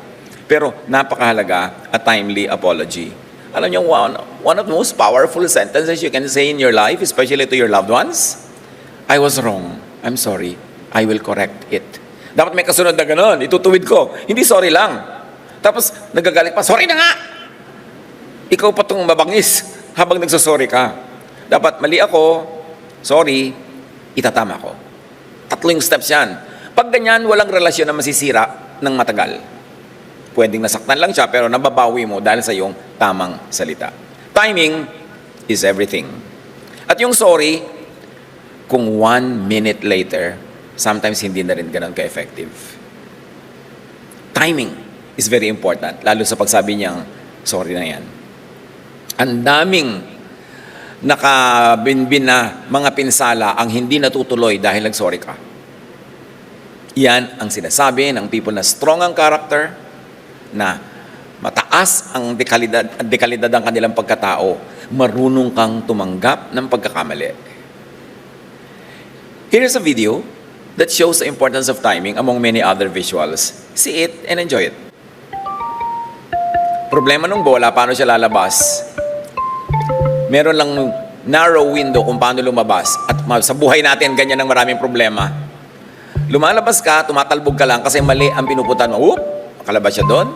Pero napakahalaga, a timely apology. Alam niyo, one of the most powerful sentences you can say in your life, especially to your loved ones, I was wrong. I'm sorry. I will correct it. Dapat may kasunod na ganon. Itutuwid ko. Hindi sorry lang. Tapos nagagalit pa, sorry na nga! Ikaw pa itong mabangis habang nagsasorry ka. Dapat mali ako, sorry, itatama ko. 3 steps yan. Pag ganyan, walang relasyon na masisira ng matagal. Pwedeng nasaktan lang siya, pero nababawi mo dahil sa iyong tamang salita. Timing is everything. At yung sorry, kung 1 minute later, sometimes hindi na rin ganun ka-effective. Timing is very important, lalo sa pagsabi niyang, sorry na yan. Ang daming nakabinbin na mga pinsala ang hindi natutuloy dahil nag-sorry ka. Yan ang sinasabi ng people na strong ang character, na mataas ang dekalidad ng kanilang pagkatao, marunong kang tumanggap ng pagkakamali. Here's a video that shows the importance of timing among many other visuals. See it and enjoy it. Problema ng bola, paano siya lalabas? Meron lang narrow window kung paano lumabas. At sa buhay natin, ganyan ang maraming problema. Lumalabas ka, tumatalbog ka lang kasi mali ang pinuputan mo. Oop, nakalabas siya doon.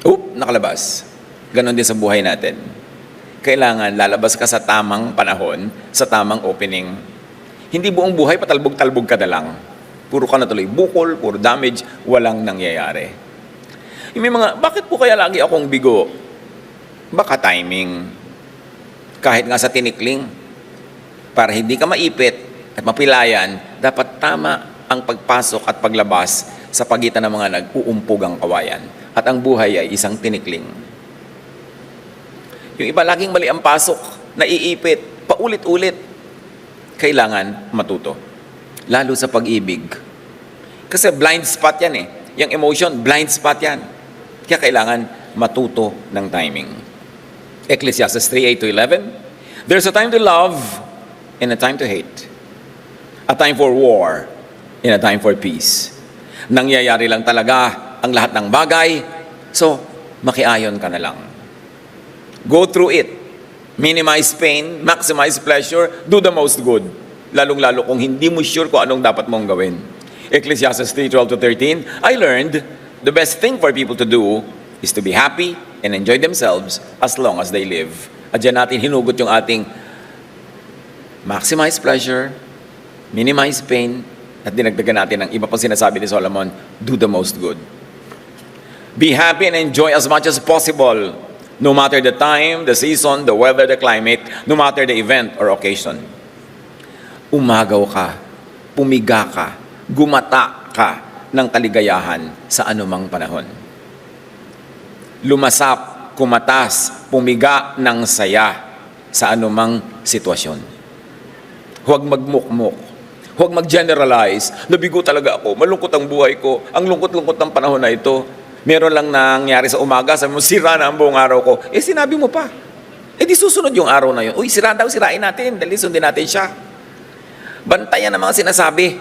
Oop, nakalabas. Ganon din sa buhay natin. Kailangan lalabas ka sa tamang panahon, sa tamang opening. Hindi buong buhay, patalbog-talbog ka na lang. Puro ka na tuloy bukol, puro damage, walang nangyayari. May mga, bakit po kaya lagi akong bigo? Baka timing. Kahit nga sa tinikling, para hindi ka maipit at mapilayan, dapat tama ang pagpasok at paglabas sa pagitan ng mga nag-uumpugang kawayan. At ang buhay ay isang tinikling. Yung iba laging mali ang pasok, naiipit, paulit-ulit. Kailangan matuto. Lalo sa pag-ibig. Kasi blind spot yan eh. Yung emotion, blind spot yan. Kaya kailangan matuto ng timing. Ecclesiastes 3:8-11. There's a time to love and a time to hate. A time for war and a time for peace. Nangyayari lang talaga ang lahat ng bagay, so makiayon ka na lang. Go through it. Minimize pain, maximize pleasure, do the most good. Lalong-lalo kung hindi mo sure kung anong dapat mong gawin. Ecclesiastes 3:12-13, I learned the best thing for people to do is to be happy and enjoy themselves as long as they live. At dyan natin hinugot yung ating maximize pleasure, minimize pain, at dinagdagan natin ang iba pang sinasabi ni Solomon, do the most good. Be happy and enjoy as much as possible, no matter the time, the season, the weather, the climate, no matter the event or occasion. Umagaw ka, pumiga ka, gumata ka ng kaligayahan sa anumang panahon. Lumasap, kumatas, pumiga ng saya sa anumang sitwasyon. Huwag magmukmuk. Huwag mag-generalize. Nabigo talaga ako. Malungkot ang buhay ko. Ang lungkot-lungkot ng panahon na ito. Meron lang nangyari sa umaga. Sabi mo, sira na ang buong araw ko. Eh, sinabi mo pa. Eh, di susunod yung araw na yun. Uy, sira daw, sirain natin. Dali, sundin natin siya. Bantayan ang mga sinasabi.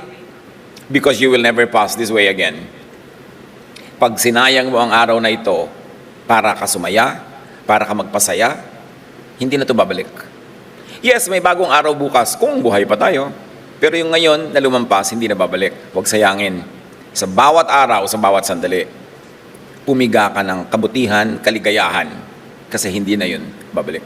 Because you will never pass this way again. Pag sinayang mo ang araw na ito, para ka sumaya, para ka magpasaya, hindi na ito babalik. Yes, may bagong araw bukas kung buhay pa tayo. Pero yung ngayon na lumampas, hindi na babalik. Huwag sayangin. Sa bawat araw, sa bawat sandali, pumiga ka ng kabutihan, kaligayahan, kasi hindi na yun babalik.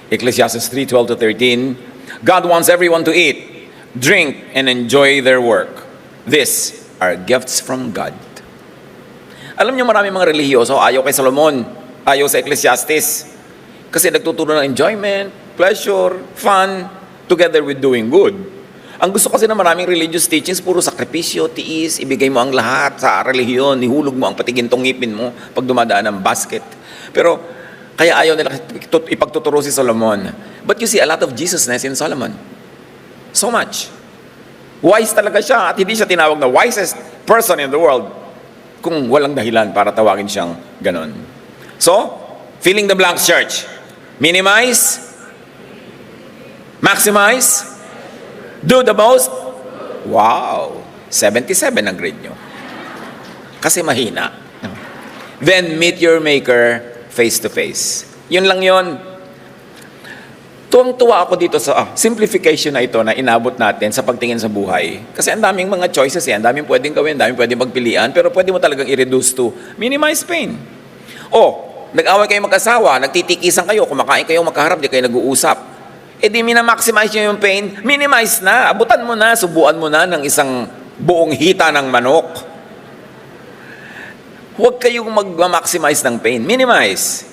Ecclesiastes 3:12-13, God wants everyone to eat, drink, and enjoy their work. These are gifts from God. Alam niyo, maraming mga relihiyoso, ayaw kay Solomon, ayaw sa Ecclesiastes. Kasi nagtuturo ng enjoyment, pleasure, fun, together with doing good. Ang gusto kasi ng maraming religious teachings, puro sakripisyo, tiis, ibigay mo ang lahat sa relihiyon, ihulog mo ang patigintong ngipin mo pag dumadaan ng basket. Pero, kaya ayaw nila ipagtuturo si Solomon. But you see a lot of Jesusness in Solomon. So much. Wise talaga siya at hindi siya tinawag na wisest person in the world kung walang dahilan para tawagin siyang ganon. So, filling the blanks, church. Minimize, maximize, do the most. Wow! 77 ang grade nyo. Kasi mahina. Then meet your maker face to face. Yun lang yun. Tuwang-tuwa ako dito sa simplification na ito na inabot natin sa pagtingin sa buhay. Kasi ang daming mga choices ang daming pwedeng gawin, ang daming pwedeng magpilian, pero pwede mo talagang i-reduce to minimize pain. Nag-away kayo mag-asawa, nagtitikisan kayo, kumakain kayo magkaharap, di kayo nag-uusap. Di minamaximize nyo yung pain, minimize na, abutan mo na, subuan mo na ng isang buong hita ng manok. Huwag kayong mag-maximize ng pain, minimize.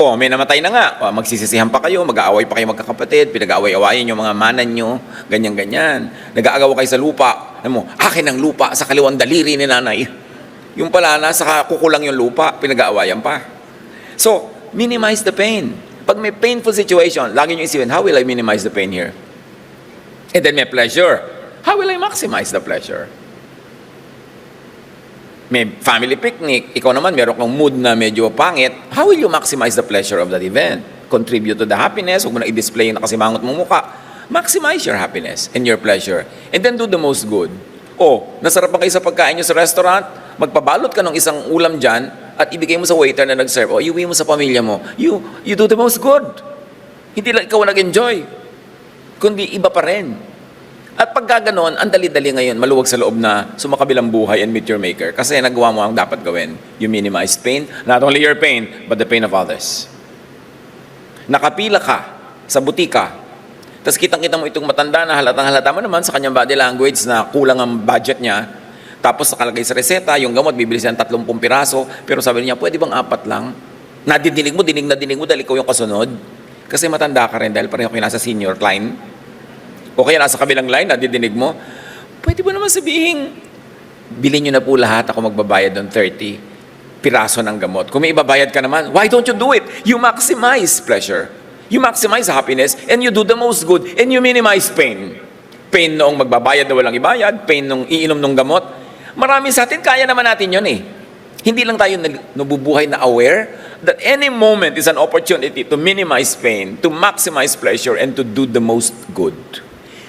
May namatay na nga. Magsisisihan pa kayo, mag-aaway pa kayo magkakapatid, pinag-aaway-awayin yung mga manan nyo, ganyan-ganyan. Nag-aagawa kayo sa lupa. Alam mo, akin ang lupa sa kaliwang daliri ni nanay. Yung pala, nasa kukulang yung lupa, pinag-aawayan pa. So, minimize the pain. Pag may painful situation, lagi nyo isipin, how will I minimize the pain here? And then may pleasure. How will I maximize the pleasure? May family picnic, ikaw naman meron kang mood na medyo pangit, how will you maximize the pleasure of that event? Contribute to the happiness, huwag mo na i-display na kasi mangot mong muka. Maximize your happiness and your pleasure. And then do the most good. Nasarapan kayo sa pagkain nyo sa restaurant, magpabalot ka ng isang ulam dyan, at ibigay mo sa waiter na nag-serve, iuwi mo sa pamilya mo. You do the most good. Hindi lang ikaw nag-enjoy, kundi iba pa rin. At pagka ganon, ang dali-dali ngayon, maluwag sa loob na sumakabilang buhay and meet your maker. Kasi nagawa mo ang dapat gawin. You minimize pain, not only your pain, but the pain of others. Nakapila ka sa butika, tapos kitang-kita mo itong matanda na halatang-halata mo naman sa kanyang body language na kulang ang budget niya. Tapos nakalagay sa reseta, yung gamot, bibili siya ng 30 piraso, pero sabi niya, pwede bang 4 lang? Nadidinig mo, dinig na dinig mo dahil ikaw yung kasunod. Kasi matanda ka rin dahil pareho kayo nasa senior line. O kaya nasa kabilang line, nadidinig mo, pwede ba naman sabihin, bilhin nyo na po lahat, ako magbabayad ng 30 piraso ng gamot. Kung may ibabayad ka naman, why don't you do it? You maximize pleasure. You maximize happiness, and you do the most good, and you minimize pain. Pain noong magbabayad na walang ibayad, pain noong iinom ng gamot. Marami sa atin, kaya naman natin yun eh. Hindi lang tayo nabubuhay na aware that any moment is an opportunity to minimize pain, to maximize pleasure, and to do the most good.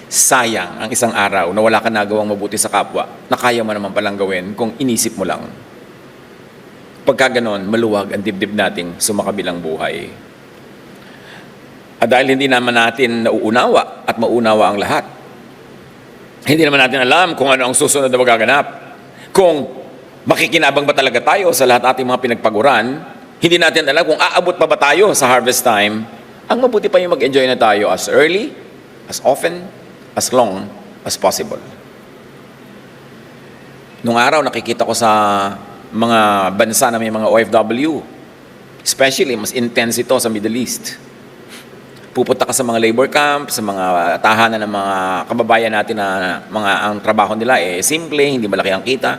Sayang ang isang araw na wala ka nagawang mabuti sa kapwa na kaya mo naman palang gawin kung inisip mo lang. Pagka ganon, maluwag ang dibdib nating sumakabilang buhay. At dahil hindi naman natin nauunawa at maunawa ang lahat, hindi naman natin alam kung ano ang susunod na magaganap. Kung makikinabang ba talaga tayo sa lahat ating mga pinagpaguran, hindi natin alam kung aabot pa ba tayo sa harvest time. Ang mabuti pa yung mag-enjoy na tayo as early, as often, as long as possible. Nung araw, nakikita ko sa mga bansa na may mga OFW, especially, mas intense ito sa Middle East. Pupunta ka sa mga labor camp, sa mga tahanan ng mga kababayan natin na ang trabaho nila simple, hindi malaki ang kita.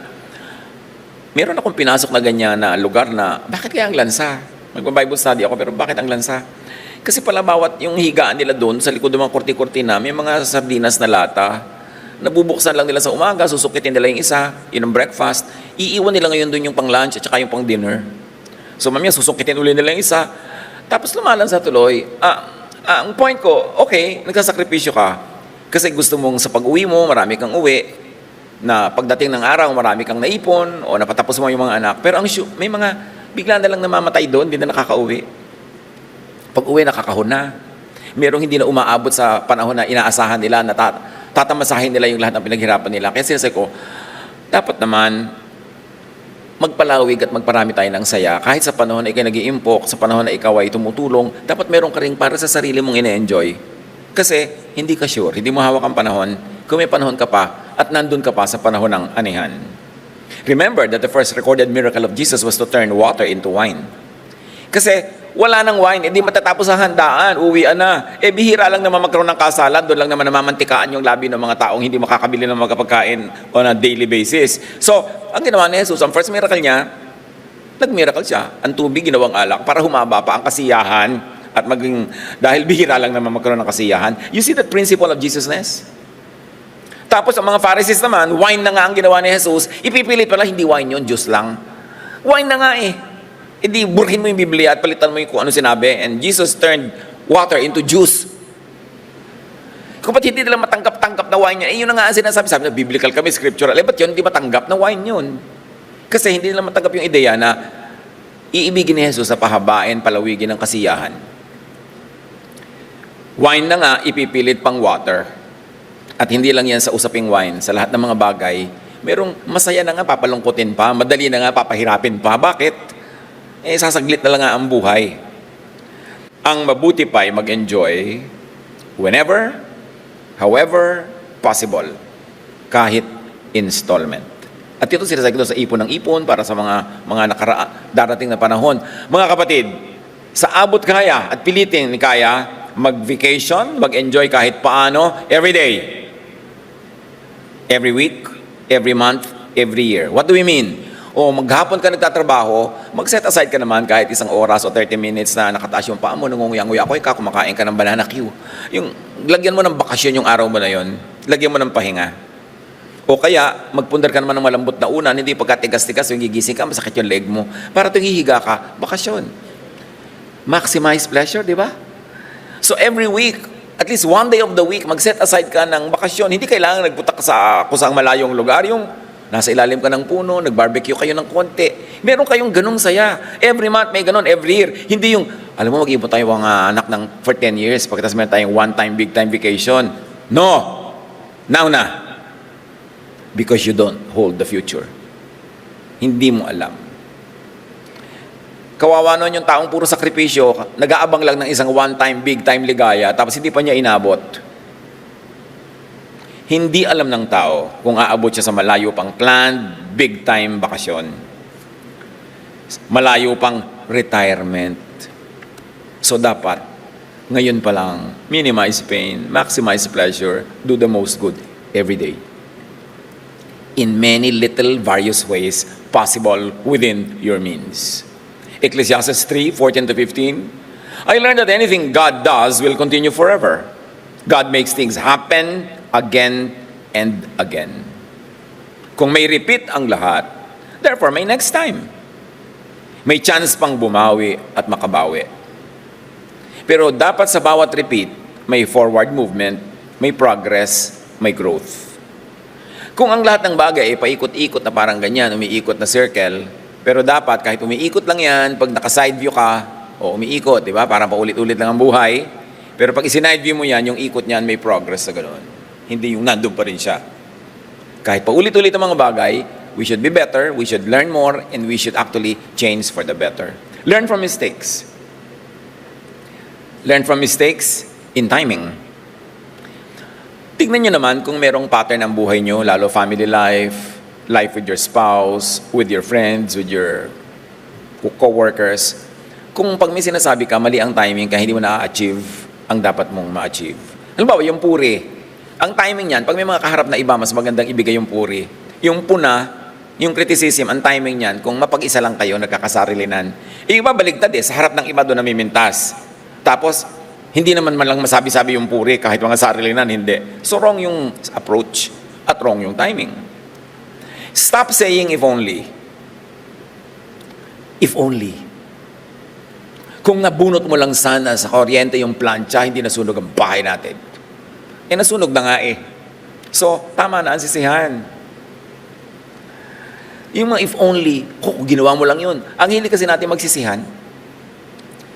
Meron akong pinasok na ganyan na lugar na, bakit kaya ang lansa? Magba-Bible study ako, pero bakit ang lansa? Kasi pala bawat yung higaan nila doon, sa likod ng mga kurti-kurtina, may mga sardinas na lata. Nabubuksan lang nila sa umaga, susukitin nila yung isa, yun ang breakfast. Iiwan nila ngayon doon yung pang lunch at saka yung pang dinner. So mamaya susukitin uli nila yung isa. Tapos lumalan sa tuloy. Ang point ko, okay, nagsasakripisyo ka. Kasi gusto mong sa pag-uwi mo, marami kang uwi. Na pagdating ng araw, marami kang naipon o napatapos mo yung mga anak. Pero may mga bigla na lang namamatay doon, hindi na nakakauwi. Pag uwi, nakakahon na. Merong hindi na umaabot sa panahon na inaasahan nila na tatamasahin nila yung lahat ng pinaghirapan nila. Kaya sinasabi ko, dapat naman magpalawig at magparami tayo ng saya. Kahit sa panahon na ikaw nag-iimpok, sa panahon na ikaw ay tumutulong, dapat meron ka rin para sa sarili mong ine-enjoy. Kasi hindi ka sure, hindi mo hawak ang panahon. Kung may panahon ka pa at nandun ka pa sa panahon ng anihan. Remember that the first recorded miracle of Jesus was to turn water into wine. Kasi wala nang wine, hindi matatapos ang handaan, uwian na. Bihira lang naman magkaroon ng kasalan, doon lang naman namamantikaan yung labi ng mga taong hindi makakabili ng mga pagkain on a daily basis. So, ang ginawa ni Jesus, ang first miracle niya, nag-miracle siya. Ang tubig ginawang alak para humaba pa ang kasiyahan at dahil bihira lang naman magkaroon ng kasiyahan. You see that principle of Jesusness? Tapos ang mga Pharisees naman, wine na nga ang ginawa ni Jesus, ipipilit pala, hindi wine yun, juice lang. Wine na nga Hindi, burhin mo yung Biblia at palitan mo yung kung ano sinabi. And Jesus turned water into juice. Kung ba't hindi nila matanggap-tanggap na wine yun? Yun na nga ang sinasabi. Sabi na, biblical kami, scriptural. Ba't yun hindi matanggap na wine yun? Kasi hindi nila matanggap yung ideya na iibigin ni Jesus sa pahabain, palawigin ng kasiyahan. Wine na nga, ipipilit pang water. At hindi lang yan sa usaping wine, sa lahat ng mga bagay, merong masaya na nga, papalungkutin pa, madali na nga, papahirapin pa. Bakit? Sasaglit na lang nga ang buhay. Ang mabuti pa ay mag-enjoy whenever, however, possible. Kahit installment. At ito sinasabi ko sa ipon ng ipon para sa mga darating na panahon. Mga kapatid, sa abot kaya at pilitin ni kaya, mag-vacation, mag-enjoy kahit paano, every day, every week, every month, every year. What do we mean? O maghapon ka nagtatrabaho, mag-set aside ka naman kahit isang oras o 30 minutes na nakataas yung paa mo, nangunguya-nguya ako, kumakain ka ng banana Q. Yung, lagyan mo ng bakasyon yung araw mo na yon, lagyan mo ng pahinga. O kaya, magpundar ka naman ng malambot na unan, hindi pagkatigas-tigas, yung gigising ka, masakit yung leg mo. Para tuwing hihiga ka, bakasyon. Maximize pleasure, di ba? So every week, at least one day of the week, mag-set aside ka ng bakasyon. Hindi kailangan nagpunta ka sa kusang malayong lugar, yung nasa ilalim ka ng puno, nag-barbecue kayo ng konti. Meron kayong ganung saya. Every month may ganun, every year. Hindi yung, alam mo, mag-iipon tayo mga anak for 10 years, pagkatapos meron tayong one-time, big-time vacation. No! Now na. Because you don't hold the future. Hindi mo alam. Kawawa nun yung taong puro sakripisyo, nag-aabang lang ng isang one-time, big-time ligaya, tapos hindi pa niya inabot. Hindi alam ng tao kung aabot siya sa malayo pang planned, big-time bakasyon. Malayo pang retirement. So dapat, ngayon pa lang, minimize pain, maximize pleasure, do the most good every day. In many little various ways possible within your means. Ecclesiastes 3:14-15. I learned that anything God does will continue forever. God makes things happen again and again. Kung may repeat ang lahat, therefore may next time. May chance pang bumawi at makabawi. Pero dapat sa bawat repeat, may forward movement, may progress, may growth. Kung ang lahat ng bagay ay paikot-ikot na parang ganyan, umiikot na circle, pero dapat kahit umiikot lang yan, pag naka-side view ka, o umiikot, di ba? Parang paulit-ulit lang ang buhay. Pero pag isi-side view mo yan, yung ikot niyan may progress sa ganoon. Hindi yung nandun pa rin siya. Kahit paulit-ulit ang mga bagay, we should be better, we should learn more, and we should actually change for the better. Learn from mistakes. Learn from mistakes in timing. Tignan nyo naman kung merong pattern ang buhay nyo, lalo family life, life with your spouse, with your friends, with your co-workers. Kung pag may sinasabi ka, mali ang timing ka, hindi mo na-achieve ang dapat mong ma-achieve. Halimbawa, yung puri. Ang timing niyan, pag may mga kaharap na iba, mas magandang ibigay yung puri. Yung puna, yung criticism, ang timing niyan, kung mapag-isa lang kayo, nagkakasarilinan. Iba baligtad sa harap ng iba doon namimintas. Tapos, hindi naman man lang masabi-sabi yung puri, kahit mga sarilinan, hindi. So, wrong yung approach at wrong yung timing. Stop saying if only. If only. Kung nabunot mo lang sana sa kuryente yung plancha, hindi nasunog ang bahay natin. Nasunog na nga So, tama na ang sisihan. Yung mga if only, ginawa mo lang yun. Ang hili kasi natin magsisihan.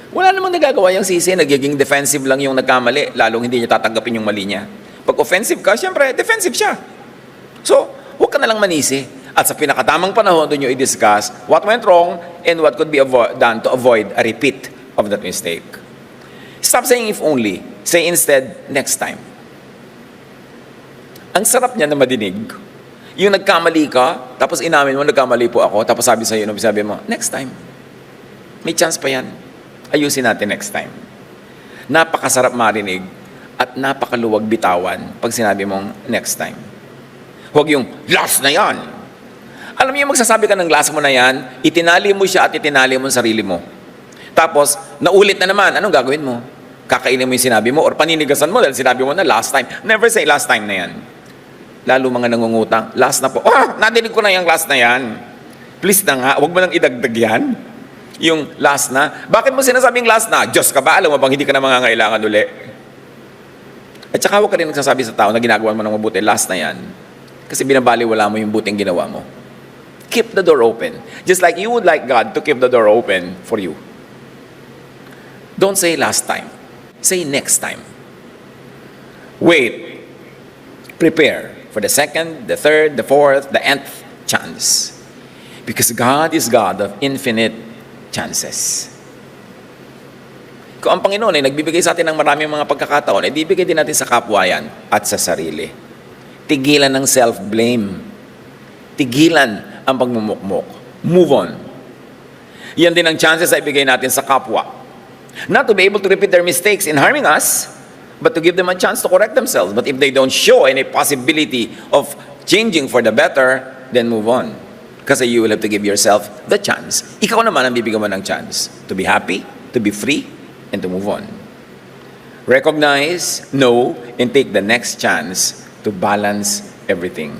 Wala namang nagagawa yung sisi, nagiging defensive lang yung nagkamali, lalong hindi niya tatanggapin yung mali niya. Pag offensive ka, syempre, defensive siya. So, huwag ka na lang manisi. At sa pinakatamang panahon, doon nyo i-discuss what went wrong and what could be done to avoid a repeat of that mistake. Stop saying if only. Say instead, next time. Ang sarap niya na madinig. Yung nagkamali ka, tapos inamin mo, nagkamali po ako, tapos sabi sa'yo, sabi mo, next time. May chance pa yan. Ayusin natin next time. Napakasarap marinig at napakaluwag bitawan pag sinabi mong next time. Huwag yung last na yan. Alam mo yung magsasabi ka ng last mo na yan, itinali mo siya at itinali mo ang sarili mo. Tapos, naulit na naman, anong gagawin mo? Kakainin mo yung sinabi mo or paninigasan mo dahil sinabi mo na last time. Never say last time na yan. Lalo mga nangungutang, last na po. Nadinig ko na yung last na yan. Please na nga, huwag mo nang idagdag yan. Yung last na. Bakit mo sinasabing last na? Diyos ka ba? Alam mo bang hindi ka na mangangailangan uli? At saka huwag ka rin nagsasabi sa tao na ginagawa mo ng mabuti, last na yan. Kasi binabaliwala mo yung buting ginawa mo. Keep the door open. Just like you would like God to keep the door open for you. Don't say last time. Say next time. Wait. Prepare for the second, the third, the fourth, the nth chance. Because God is God of infinite chances. Kung ang Panginoon ay nagbibigay sa atin ng maraming mga pagkakataon, ay bibigay din natin sa kapwa yan at sa sarili. Tigilan ng self-blame. Tigilan ang pagmumukmok. Move on. Yan din ang chances ay ibigay natin sa kapwa. Not to be able to repeat their mistakes in harming us, but to give them a chance to correct themselves. But if they don't show any possibility of changing for the better, then move on. Kasi you will have to give yourself the chance. Ikaw naman ang bibigyan mo ng chance to be happy, to be free, and to move on. Recognize, know, and take the next chance to balance everything.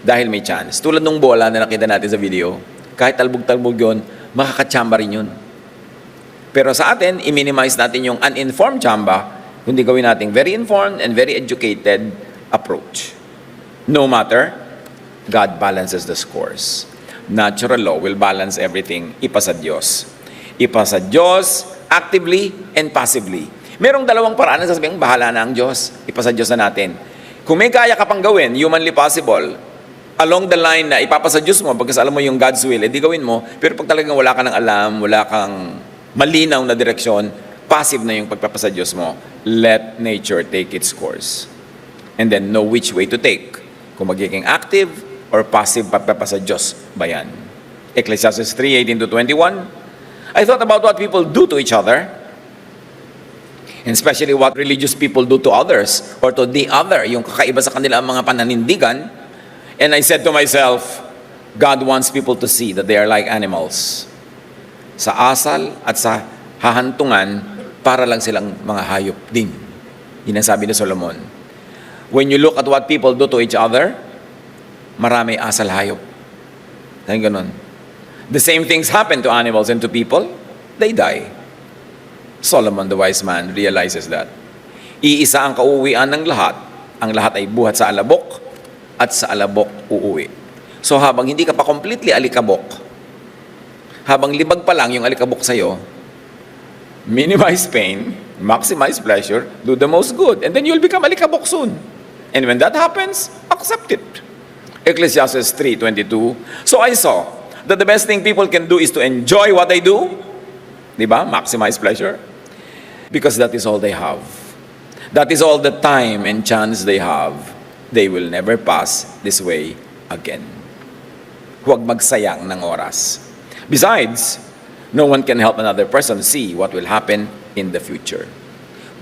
Dahil may chance. Tulad ng bola na nakita natin sa video, kahit talbog-talbog yun, makakatsamba rin yun. Pero sa atin, i-minimize natin yung uninformed tsamba, kundi gawin natin very informed and very educated approach. No matter, God balances the scores. Natural law will balance everything. Ipasa Diyos. Ipasa Diyos actively and passively. Merong dalawang paraan na sasabihin, bahala na ang Diyos. Ipasa Diyos na natin. Kung may kaya ka pang gawin, humanly possible, along the line na ipapasa Diyos mo, pagkas alam mo yung God's will, edi gawin mo. Pero pag talagang wala ka ng alam, wala kang malinaw na direksyon, passive na yung pagpapasa Diyos mo. Let nature take its course. And then know which way to take. Kung magiging active or passive pagpapasa Diyos ba yan? Ecclesiastes 3:18-21. I thought about what people do to each other, and especially what religious people do to others or to the other, yung kakaiba sa kanila ang mga pananindigan. And I said to myself, God wants people to see that they are like animals. Sa asal at sa hahantungan, para lang silang mga hayop din. Yun ang sabi ni Solomon. When you look at what people do to each other, marami asal hayop. Sabi ganun. The same things happen to animals and to people, they die. Solomon, the wise man, realizes that. Iisa ang kauuwian ng lahat. Ang lahat ay buhat sa alabok at sa alabok uuwi. So habang hindi ka pa completely alikabok, habang libag pa lang yung alikabok sa'yo, minimize pain, maximize pleasure, do the most good, and then you'll become alikabok soon. And when that happens, accept it. Ecclesiastes 3:22. So I saw that the best thing people can do is to enjoy what they do. Diba? Maximize pleasure. Because that is all they have. That is all the time and chance they have. They will never pass this way again. Huwag magsayang ng oras. Besides, no one can help another person see what will happen in the future.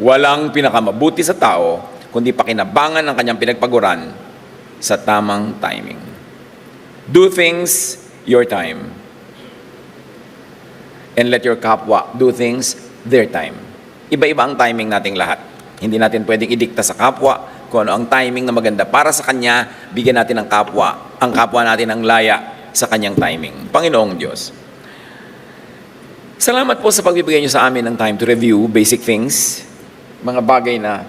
Walang pinakamabuti sa tao, kundi pakinabangan ng kanyang pinagpaguran sa tamang timing. Do things your time. And let your kapwa do things their time. Iba-iba ang timing nating lahat. Hindi natin pwedeng idikta sa kapwa kung ano ang timing na maganda para sa kanya, bigyan natin ang kapwa natin ang laya sa kanyang timing. Panginoong Diyos, salamat po sa pagbibigay niyo sa amin ng time to review basic things, mga bagay na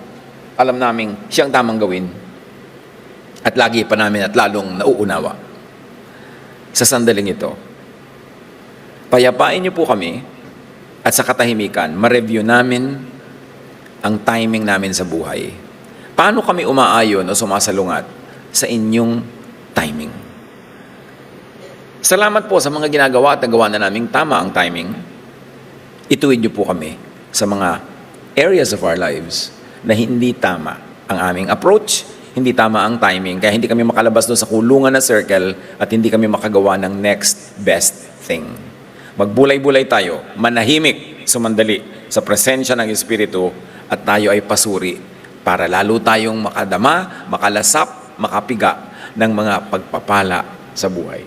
alam naming siyang tamang gawin at lagi pa namin at lalong nauunawa. Sa sandaling ito, payapain niyo po kami at sa katahimikan, ma-review namin ang timing namin sa buhay. Paano kami umaayon o sumasalungat sa inyong timing? Salamat po sa mga ginagawa at nagawa na naming tama ang timing. Ituwid niyo po kami sa mga areas of our lives na hindi tama ang aming approach, hindi tama ang timing, kaya hindi kami makalabas doon sa kulungan na circle at hindi kami makagawa ng next best thing. Magbulay-bulay tayo, manahimik, sumandali sa presensya ng Espiritu at tayo ay pasuri para lalo tayong makadama, makalasap, makapiga ng mga pagpapala sa buhay.